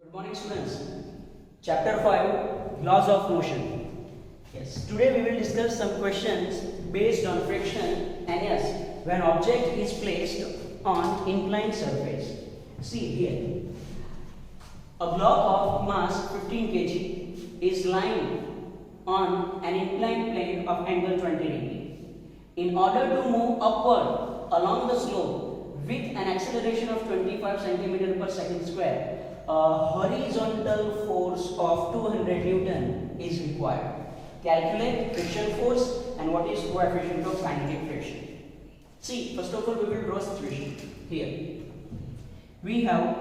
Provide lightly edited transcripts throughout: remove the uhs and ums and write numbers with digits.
Good morning, students. Chapter 5, Laws of Motion. Yes, today we will discuss some questions based on friction and yes, when object is placed on inclined surface. See here, a block of mass 15 kg is lying on an inclined plane of angle 20 degree. In order to move upward along the slope with an acceleration of 25 centimeter per second square, a horizontal force of 200 Newton is required. Calculate friction force and what is coefficient of kinetic friction. See, first of all we will draw a situation. Here we have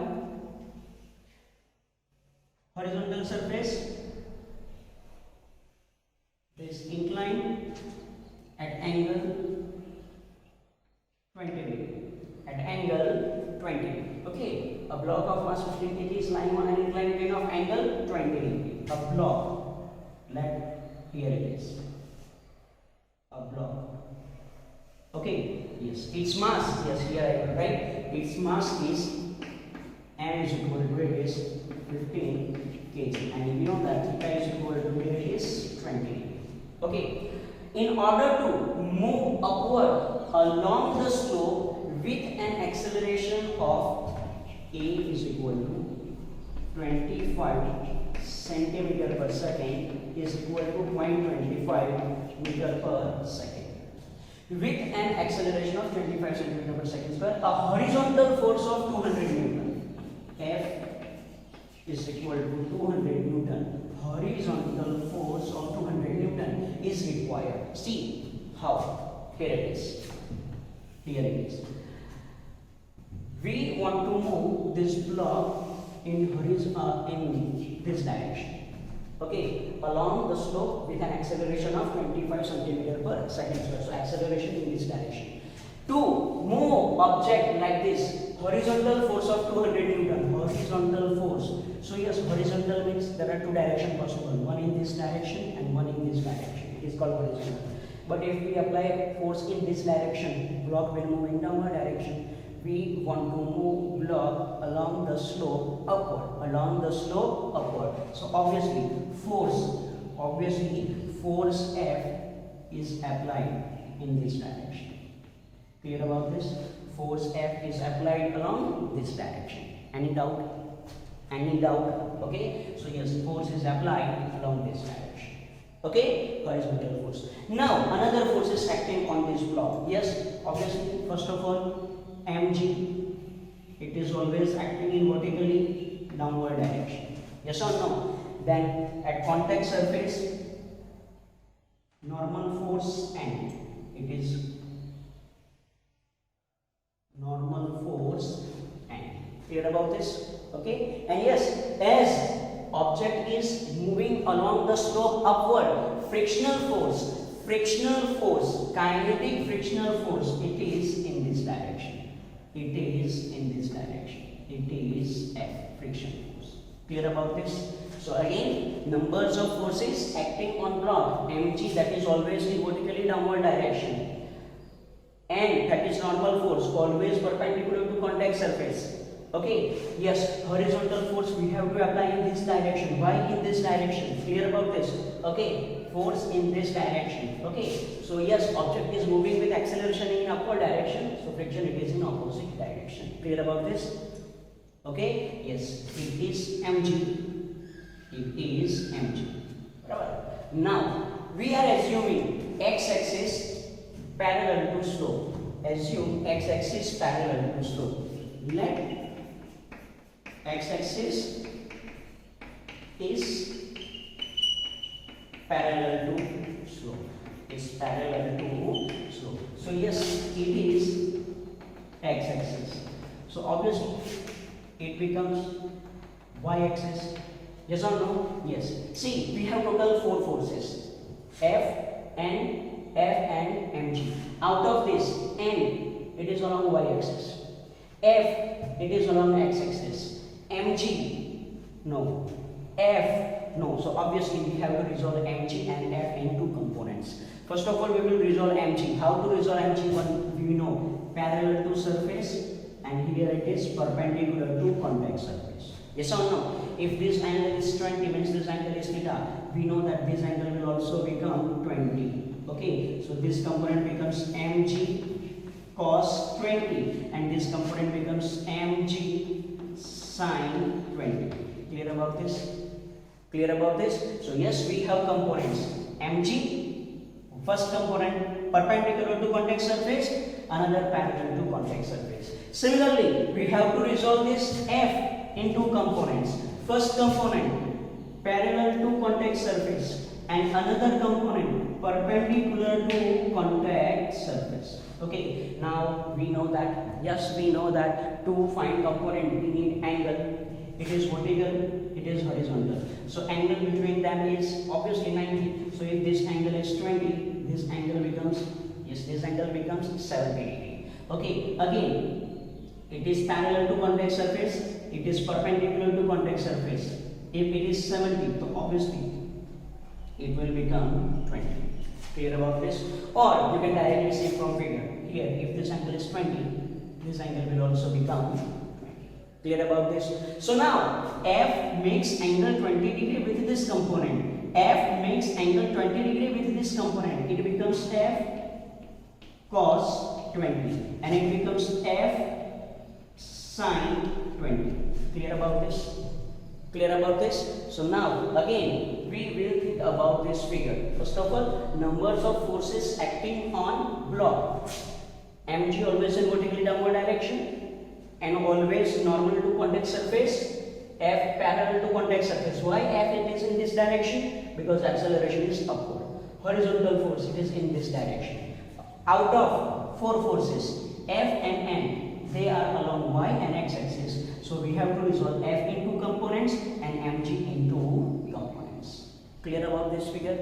horizontal surface, this inclined at angle 20 degree. At angle 20 degree. Okay, a block of mass 15 kg is lying on an inclined plane of angle 20 degree. A block, here it is. A block. Okay, yes, its mass, yes, here I will write. Its mass is m is equal to it is 15 kg, and we know that theta is equal to it is 20. Okay, in order to move upward along the slope with an acceleration of a is equal to 25 centimeter per second is equal to 0.25 meter per second. With an acceleration of 25 centimeter per second square, a horizontal force of 200 Newton. F is equal to 200 Newton. Horizontal force of 200 Newton is required. See how? Here it is. Here it is. We want to move this block in this direction. Okay, along the slope with an acceleration of 25 centimeter per second square. So acceleration in this direction. To move object like this, horizontal force of 200 Newton. Horizontal force. So yes, horizontal means there are two directions possible. One in this direction and one in this direction. It is called horizontal. But if we apply force in this direction, block will move in downward direction. We want to move block along the slope upward. Along the slope upward. So obviously force F is applied in this direction. Clear about this? Force F is applied along this direction. Any doubt? Any doubt? Okay. So yes, force is applied along this direction. Okay, horizontal force. Now another force is acting on this block. Yes, obviously, first of all, mg, it is always acting in vertically downward direction. Yes or no? Then at contact surface, normal force n, it is normal force n. Clear about this? Okay, and yes, as object is moving along the slope upward, frictional force, kinetic frictional force, it is in this direction. It is in this direction. It is F, friction force. Clear about this? So again, numbers of forces acting on block, mg, that is always in vertically downward direction, n, that is normal force, always perpendicular to contact surface. Okay, yes, horizontal force we have to apply in this direction. Why in this direction? Clear about this? Okay, force in this direction. Okay, so yes, object is moving with acceleration in upward direction, so friction it is in opposite direction. Clear about this? Okay, yes, it is mg. It is mg. Right. Now we are assuming x-axis parallel to slope. Assume x-axis parallel to slope. Let x-axis is parallel to slope. Is parallel to slope. So yes, it is x-axis. So obviously it becomes y-axis. Yes or no? Yes. See, we have total 4 forces. F and mg. Out of this, n, it is along y-axis. F, it is along x-axis. mg, no. F, no. So obviously we have to resolve mg and f in two components. First of all, we will resolve mg. How to resolve mg? One, we know parallel to surface, and here it is perpendicular to convex surface. Yes or no? If this angle is 20 means this angle is theta. We know that this angle will also become 20. Okay, so this component becomes mg cos 20 and this component becomes mg sin 20. Clear about this? Clear about this? So yes, we have components. mg, first component perpendicular to convex surface, another parallel to convex surface. Similarly, we have to resolve this f in two components. First component parallel to convex surface and another component perpendicular to contact surface. Okay, now we know that, yes, we know that to find component we need angle. It is vertical, it is horizontal. So angle between them is obviously 90. So if this angle is 20, this angle becomes, yes, this angle becomes 70 degree. Okay, again, it is parallel to convex surface, it is perpendicular to convex surface. If it is 70, so obviously it will become 20. Clear about this? Or you can directly see from figure. Here, if this angle is 20, this angle will also become 20. Clear about this? So now, f makes angle 20 degree with this component. F makes angle 20 degree with this component. It becomes f cos 20 and it becomes f sin 20. Clear about this? Clear about this? So now again we will think about this figure. First of all, numbers of forces acting on block. mg always in vertically downward direction and always normal to convex surface. F parallel to convex surface. Why F it is in this direction? Because acceleration is upward. Horizontal force it is in this direction. Out of four forces, F and N, they are along y and x axis. So we have to resolve F into components and mg into components. Clear about this figure?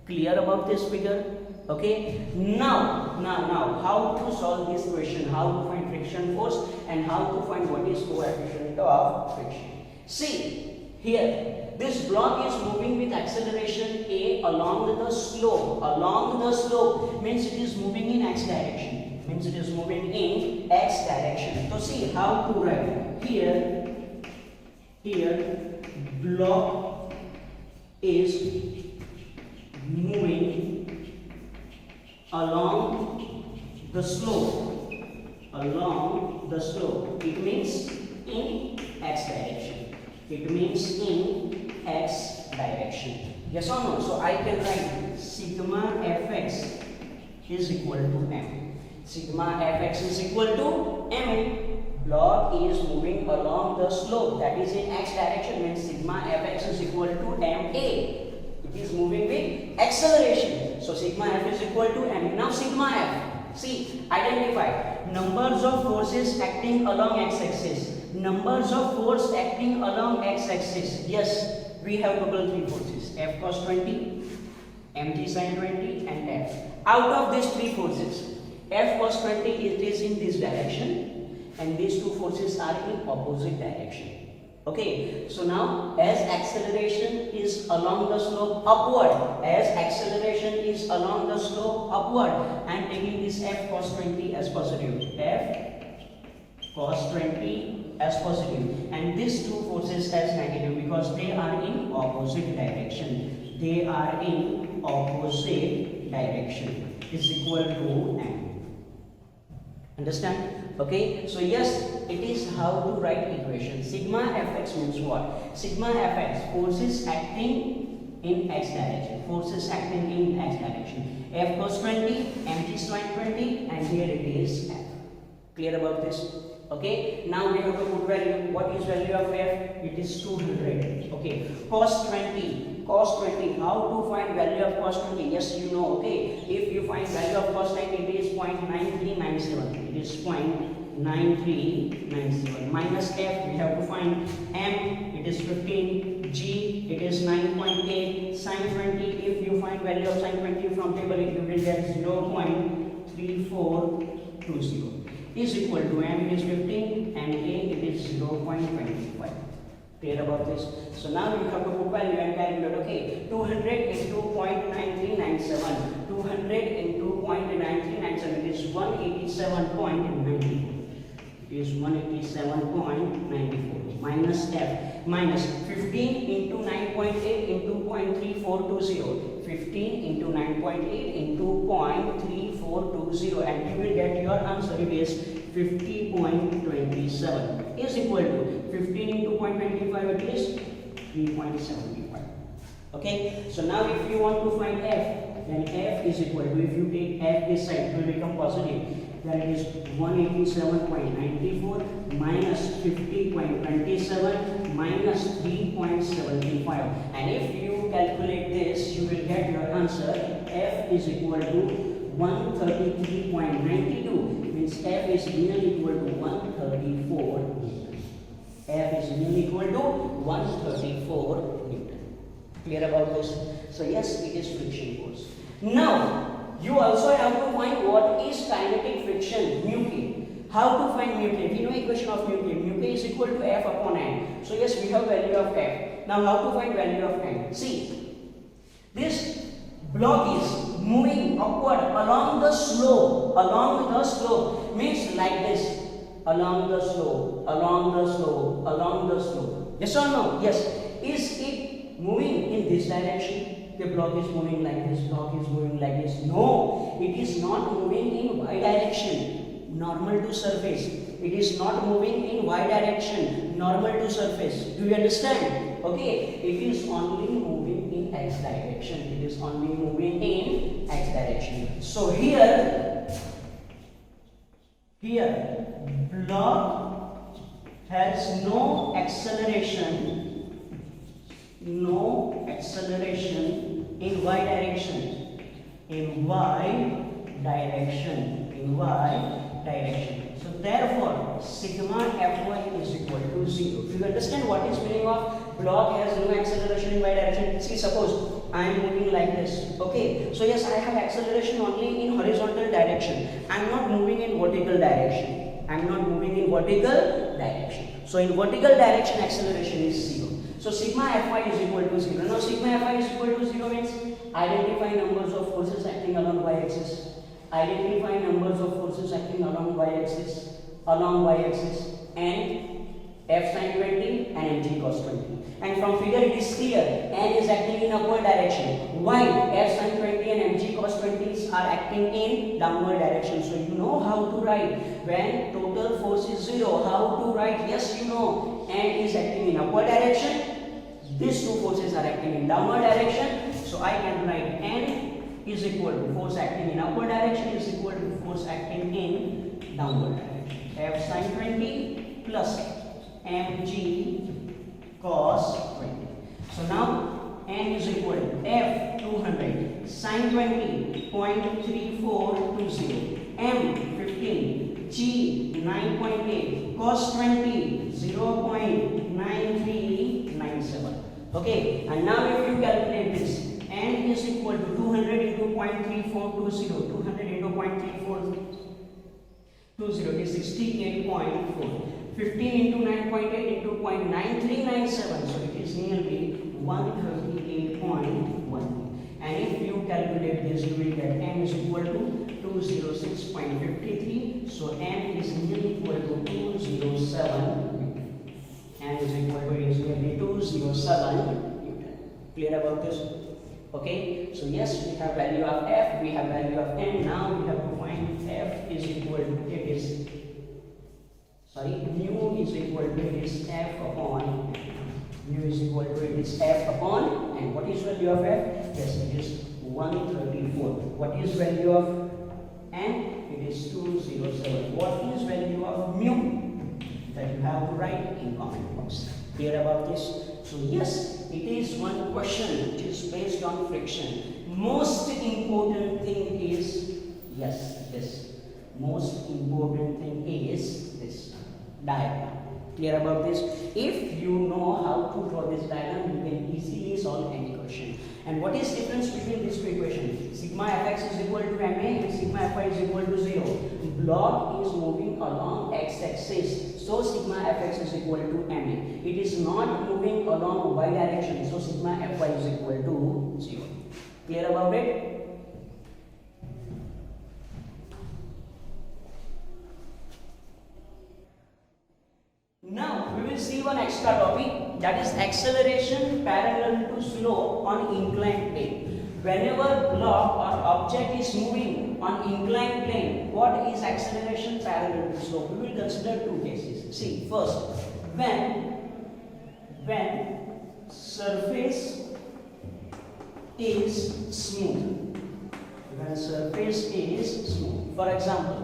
Clear about this figure? Okay. Now, how to solve this question? How to find friction force and how to find what is coefficient of friction? See here, this block is moving with acceleration a along the slope. Along the slope means it is moving in x direction. Means it is moving in x direction. So see how to write. Here block is moving along the slope. Along the slope. It means in x direction. It means in x direction. Yes or no? So I can write sigma fx is equal to m. Sigma fx is equal to m. Block is moving along the slope, that is in x direction, means sigma fx is equal to ma. It is moving with acceleration. So sigma f is equal to m. Now sigma f. See, identify numbers of forces acting along x-axis. Numbers of force acting along x-axis. Yes, we have total three forces. F cos 20, mg sin 20 and f. Out of these three forces, F cos 20 it is in this direction and these two forces are in opposite direction. Okay, so now as acceleration is along the slope upward, I am taking this F cos 20 as positive. F cos 20 as positive and these two forces as negative because they are in opposite direction. They are in opposite direction. Is equal to m. Understand? Okay, so yes, it is how to write equation. Sigma fx means what? Sigma fx, forces acting in x direction. Forces acting in x direction. F cos 20, mg sin 20 and here it is f. Clear about this? Okay, now we have to put value. What is value of f? It is 200. Okay, cos 20. Cos 20, how to find value of cos 20? Yes, you know, okay. If you find value of cos 20, it is 0.9397. It is 0.9397. Minus f, we have to find m, it is 15. G, it is 9.8. Sin 20, if you find value of sin 20 from table, you will get 0.3420. Is equal to m, it is 15 and a, it is 0.25. Clear about this? So now you have to put value and calculate. Okay, 200 into 0.9397. 200 into 0.9397. It is 187.94. It is 187.94. Minus minus F minus 15 into 9.8 into 0.3420. 15 into 9.8 into 0.3420, and you will get your answer. It is 50.27 is equal to 15 into 0.25, it is 3.75. Okay, so now if you want to find F, then F is equal to, if you take F this side, it will become positive, then it is 187.94 minus 50.27 minus 3.75, and if you calculate this, you will get your answer. F is equal to 133.92, means F is nearly equal to 134 Newton. F is nearly equal to 134 Newton. Clear about this? So yes, it is friction force. Now you also have to find what is kinetic friction, mu k. How to find mu k? We know equation of mu k. Mu k is equal to F upon N. So yes, we have value of F. Now how to find value of N? See, this block is moving upward along the slope. Along the slope means like this. Along the slope, along the slope, along the slope. Yes or no? Yes. Is it moving in this direction? The block is moving like this, block is moving like this. No, it is not moving in y direction, normal to surface. It is not moving in y direction, normal to surface. Do you understand? Okay, it is only moving in x direction. It is only moving in x direction. So here block has no acceleration in y direction, so therefore sigma Fy is equal to 0. Do you understand what is meaning of block has no acceleration in y direction? See, suppose I am moving like this. Okay, so yes, I have acceleration only in horizontal direction. I am not moving in vertical direction. So in vertical direction acceleration is 0. So sigma Fy is equal to 0. Now sigma Fy is equal to 0 means identify numbers of forces acting along y-axis. Identify numbers of forces acting along y-axis, and F sin 20 and mg cos 20. And from figure it is clear, N is acting in upward direction, while F sin 20 and mg cos 20 are acting in downward direction. So you know how to write when total force is 0. How to write? Yes, you know. N is acting in upward direction. These two forces are acting in downward direction. So I can write N is equal to force acting in upward direction is equal to force acting in downward direction. F sin 20 plus mg cos 20. So now N is equal to F 200 sin 20 0.3420, M 15, G 9.8, cos 20 0.9397. Okay, and now if you calculate this, N is equal to 200 into 0.3420, 200 into 0.3420 is 68.4. 15 into 9.8 into 0.9397, so it is nearly 138.1. And if you calculate this, you will get M is equal to 206.53. So M is nearly equal to 207. M is equal to nearly 207 Newton. Clear about this? Okay, so yes, we have value of F, we have value of N. Now we have to find F is equal to, mu is equal to F upon N. Mu is equal to F upon N. What is value of F? Yes, it is 134. What is value of N? It is 207. What is value of mu? That you have to write in comment box. Clear about this? So yes, it is one question which is based on friction. Most important thing is, yes, this. Most important thing is this diagram. Clear about this? If you know how to draw this diagram, you can easily solve any question. And what is difference between these two equations? Sigma fx is equal to ma and sigma fy is equal to 0. Block is moving along x-axis, so sigma fx is equal to ma. It is not moving along y direction, so sigma fy is equal to 0. Clear about it? Now we will receive an extra topic, that is acceleration parallel to slope on inclined plane. Whenever block or object is moving on inclined plane, what is acceleration parallel to slope? We will consider two cases. See, first, when surface is smooth. When surface is smooth. For example,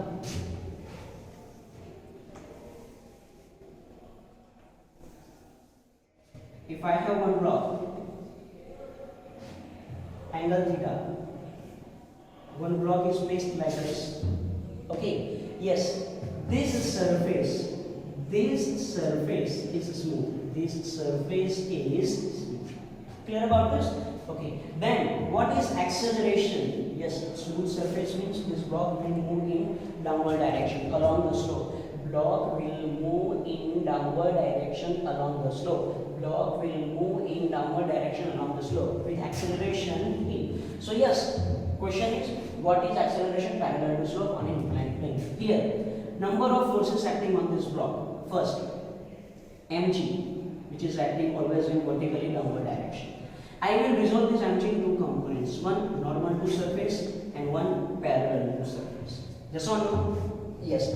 if I have one block, angle theta, one block is placed like this. Okay, yes, this surface is smooth. This surface is smooth. Clear about this? Okay, then what is acceleration? Yes, smooth surface means this block will move in downward direction along the slope. Block will move in downward direction along the slope. Block will move in downward direction along the slope with acceleration in. So yes, question is, what is acceleration parallel to slope on an inclined plane? Here, number of forces acting on this block. First, mg, which is acting always in vertically downward direction. I will resolve this mg in two components, one normal to surface and one parallel to surface. Yes or no? Yes.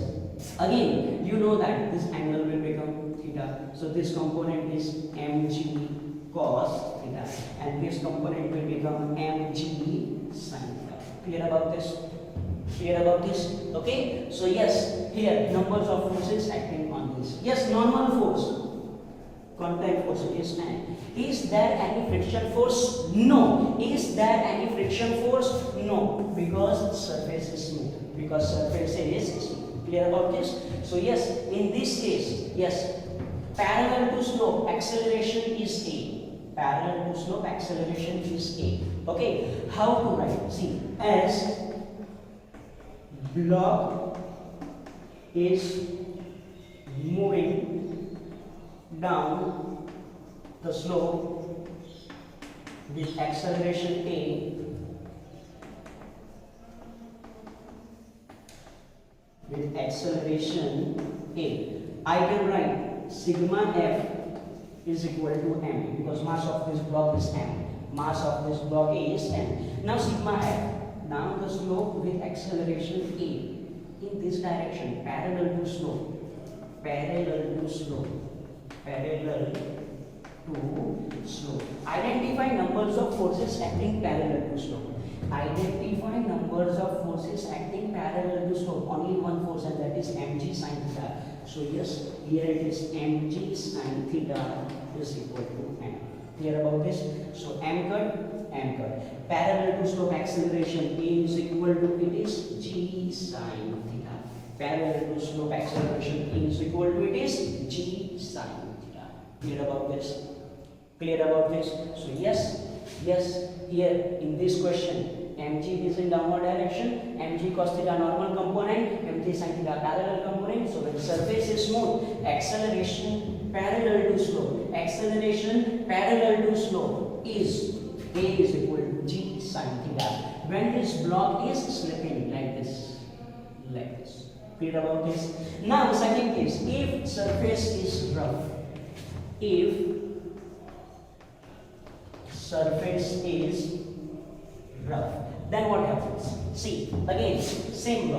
Again, you know that this angle will become theta. So this component is mg cos theta, and this component will become mg sin theta. Clear about this? Clear about this? Okay. So yes, here numbers of forces acting on this. Yes, normal force, contact force is n. Is there any friction force? No. Is there any friction force? No, because surface is smooth. Because surface is smooth. Clear about this? So yes, in this case, yes, parallel to slope acceleration is A. Parallel to slope acceleration is A. Okay, how to write? See, as block is moving down the slope with acceleration A, I can write sigma F is equal to m, because mass of this block is m. Mass of this block is m. Now sigma F, now the slope with acceleration A in this direction, parallel to slope, Identify numbers of forces acting parallel to slope. Identify numbers of forces acting parallel to slope. Only one force, and that is mg sin theta. So yes, here it is mg sin theta is equal to m. Clear about this? So m cut. Parallel to slope acceleration A is equal to, it is g sin theta. Parallel to slope acceleration A is equal to, it is g sin theta. Clear about this? Clear about this? So yes, here in this question, mg is in downward direction, mg cos theta normal component, mg sin theta parallel component. So when the surface is smooth, acceleration parallel to slope, is A is equal to g sin theta. When this block is slipping like this. Clear about this? Now second case, if surface is rough, then what happens? See, again, same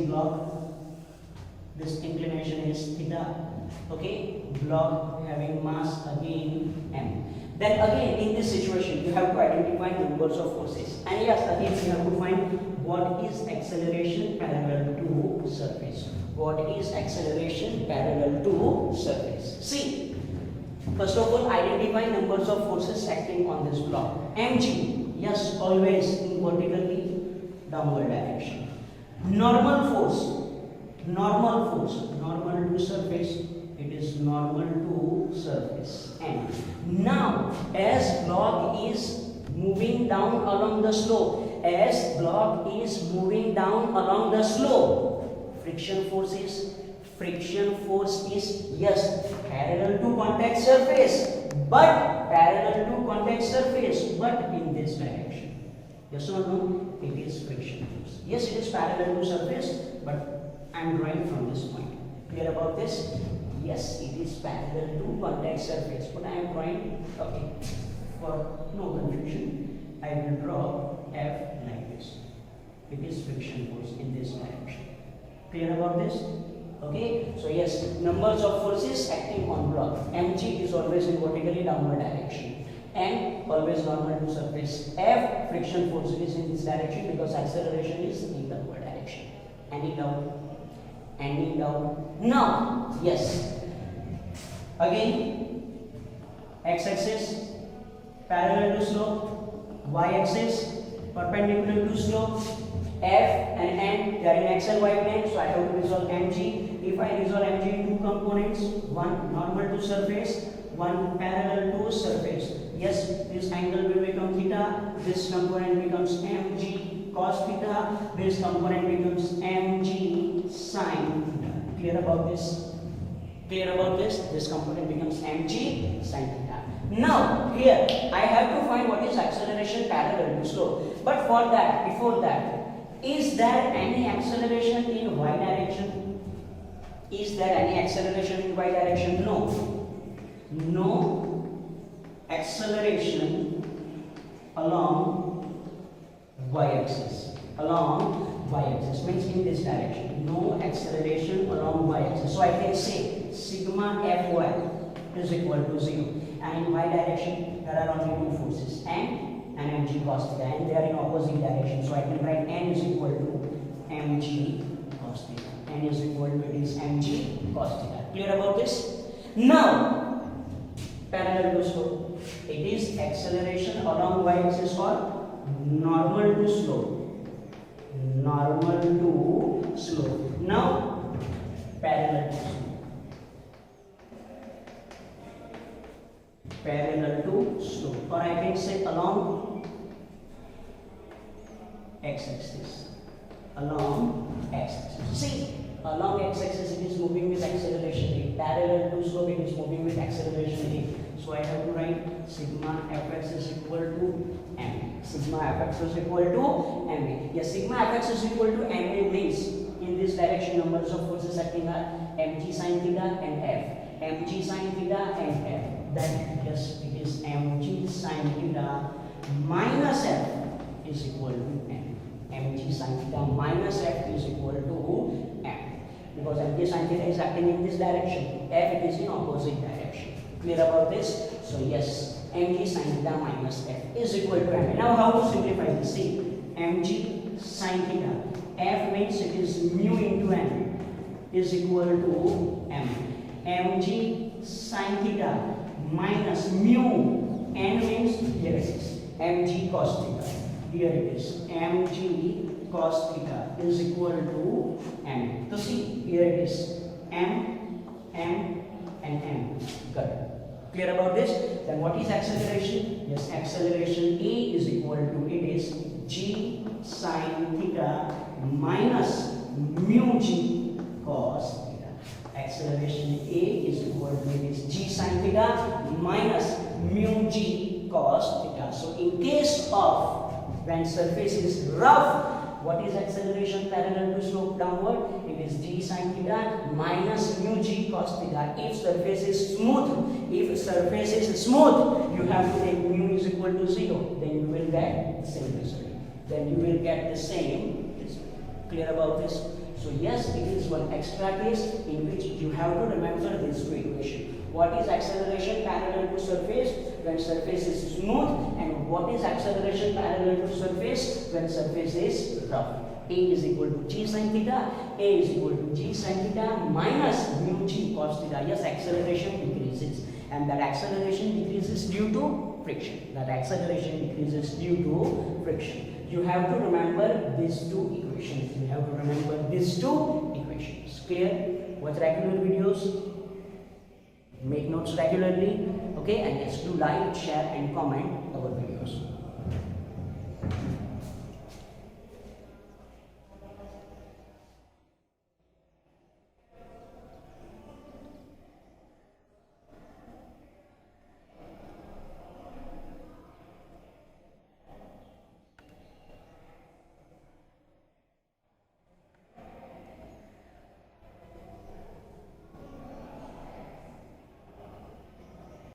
block, this inclination is theta, okay, block having mass again m. Then again in this situation you have to identify numbers of forces, and yes, again you have to find what is acceleration parallel to surface. See, first of all, identify numbers of forces acting on this block. mg, yes, always in vertically downward direction. Normal to surface, it is normal to surface. And now, as block is moving down along the slope, friction force is yes, parallel to contact surface, but in this direction. Yes or no? It is friction force. Yes, it is parallel to surface, but I am drawing from this point. Clear about this? Yes, it is parallel to contact surface. But I am drawing, okay, for no confusion, I will draw F like this. It is friction force in this direction. Clear about this? Okay, so yes, numbers of forces acting on block. mg is always in vertically downward direction, and always normal to surface. F friction force is in this direction because acceleration is in the downward direction. Any doubt? Any doubt? Now, yes. Again, x-axis parallel to slope, y-axis perpendicular to slope. F and N, they are in x and y plane, so I have to resolve mg. If I resolve mg in two components, one normal to surface, one parallel to surface. Yes, this angle will become theta, this component becomes mg cos theta, this component becomes mg sin theta. Clear about this? Clear about this? This component becomes mg sin theta. Now, here I have to find what is acceleration parallel to slope. But for that, before that, is there any acceleration in y direction? Is there any acceleration in y direction? No. No acceleration along y-axis. Along y-axis means in this direction. No acceleration along y-axis. So I can say sigma Fy is equal to 0. And in y direction there are only two forces, N and mg cos theta, and they are in opposite direction. So I can write N is equal to mg cos theta. N is equal to it is mg cos theta. Clear about this? Now, parallel to slope. It is acceleration along y-axis or normal to slope. Normal to slope. Now, parallel to slope. Parallel to slope, or I can say along x-axis. Along x-axis. See, along x-axis it is moving with acceleration rate. Parallel to slope it is moving with acceleration rate. So I have to write sigma fx is equal to ma. Sigma fx is equal to ma. Yes, sigma fx is equal to ma means in this direction numbers of forces acting are mg sin theta and f. Mg sin theta and f. Then yes, it is mg sin theta minus f is equal to m. Mg sin theta minus f is equal to m. Because mg sin theta is acting in this direction, f it is in opposite direction. Clear about this? So yes, mg sin theta minus f is equal to m. Now how to simplify this? See, mg sin theta, f means it is mu into m is equal to m. Mg sin theta minus mu, n means here it is mg cos theta, here it is mg cos theta is equal to m. So see, here it is m, m and m. Got it? Clear about this? Then what is acceleration? Yes, acceleration A is equal to, it is g sin theta minus mu g cos theta. Acceleration A is equal to, it is g sin theta minus mu g cos theta. So in case of when surface is rough, what is acceleration parallel to slope downward? It is g sin theta minus mu g cos theta. If surface is smooth, you have to take mu is equal to 0. Then you will get the same result. Then you will get the same result. Clear about this? So yes, it is one extra case in which you have to remember these two equations. What is acceleration parallel to surface when surface is smooth, and what is acceleration parallel to surface when surface is rough? A is equal to g sin theta, A is equal to g sin theta minus mu g cos theta. Yes, acceleration decreases, and that acceleration decreases due to friction. That acceleration decreases due to friction. You have to remember these two equations. You have to remember these two equations. Clear? Watch regular videos. Make notes regularly. Okay, and yes, do like, share, and comment our videos.